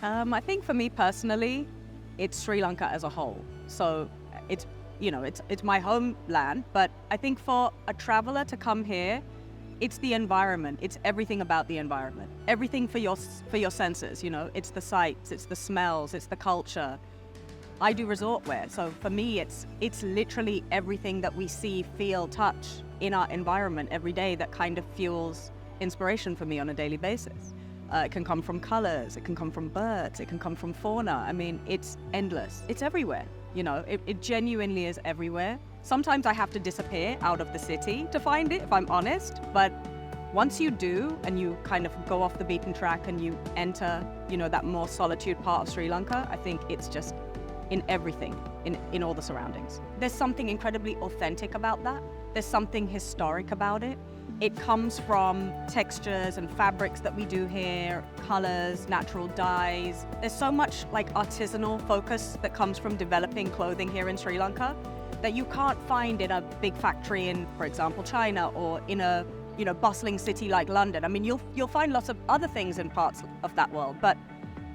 I think for me personally, it's Sri Lanka as a whole. So it's, it's my homeland, but I think for a traveler to come here, it's the environment. It's everything about the environment. Everything for your senses, it's the sights, it's the smells, it's the culture. I do resort wear, so for me, it's literally everything that we see, feel, touch in our environment every day that kind of fuels inspiration for me on a daily basis. It can come from colors, it can come from birds, it can come from fauna. I mean, it's endless. It's everywhere, it genuinely is everywhere. Sometimes I have to disappear out of the city to find it, if I'm honest, but once you do and you kind of go off the beaten track and you enter, that more solitude part of Sri Lanka, I think it's just in everything, in all the surroundings. There's something incredibly authentic about that. There's something historic about it. It comes from textures and fabrics that we do here, colors, natural dyes. There's so much artisanal focus that comes from developing clothing here in Sri Lanka that you can't find in a big factory in, for example, China, or in a bustling city like London. I mean, you'll find lots of other things in parts of that world, but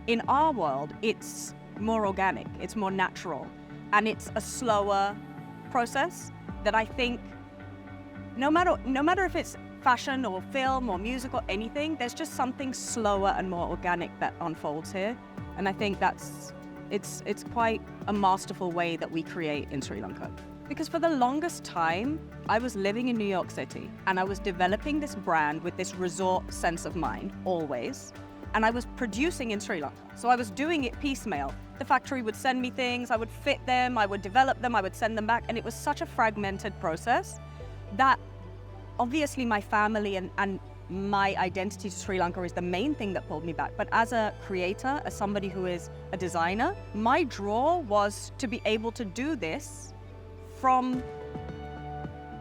in our world, it's more organic, it's more natural, and it's a slower process that I think no matter if it's fashion or film or music or anything, there's just something slower and more organic that unfolds here. And I think it's quite a masterful way that we create in Sri Lanka. Because for the longest time, I was living in New York City and I was developing this brand with this resort sense of mind, always. And I was producing in Sri Lanka. So I was doing it piecemeal. The factory would send me things, I would fit them, I would develop them, I would send them back. And it was such a fragmented process that obviously my family and my identity to Sri Lanka is the main thing that pulled me back. But as a creator, as somebody who is a designer, my draw was to be able to do this from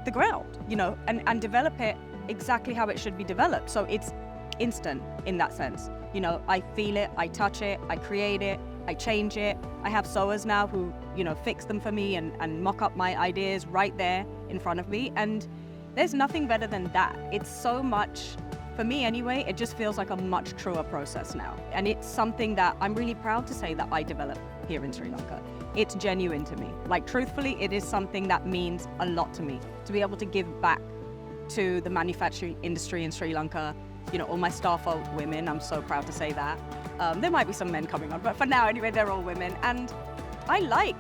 the ground, and develop it exactly how it should be developed. So it's instant in that sense. I feel it, I touch it, I create it, I change it. I have sewers now who, fix them for me and mock up my ideas right there in front of me. And there's nothing better than that. It's so much, for me anyway, it just feels like a much truer process now. And it's something that I'm really proud to say that I developed here in Sri Lanka. It's genuine to me. Truthfully, it is something that means a lot to me, to be able to give back to the manufacturing industry in Sri Lanka. All my staff are women. I'm so proud to say that. There might be some men coming on, but for now anyway, they're all women. And I like,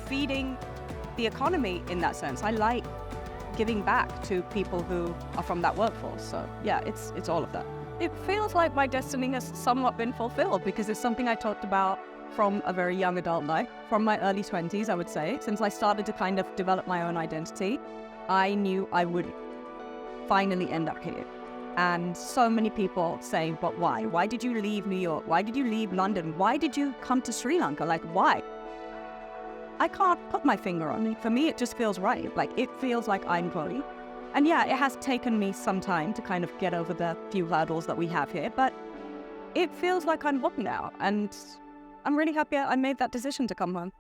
feeding the economy in that sense. I like giving back to people who are from that workforce. So yeah, it's all of that. It feels like my destiny has somewhat been fulfilled because it's something I talked about from a very young adult life, from my early 20s, I would say. Since I started to kind of develop my own identity, I knew I would finally end up here. And so many people say, but why? Why did you leave New York? Why did you leave London? Why did you come to Sri Lanka? Why? I can't put my finger on it. For me, it just feels right. It feels like I'm ready. And yeah, it has taken me some time to kind of get over the few hurdles that we have here, but it feels like I'm home now. And I'm really happy I made that decision to come home.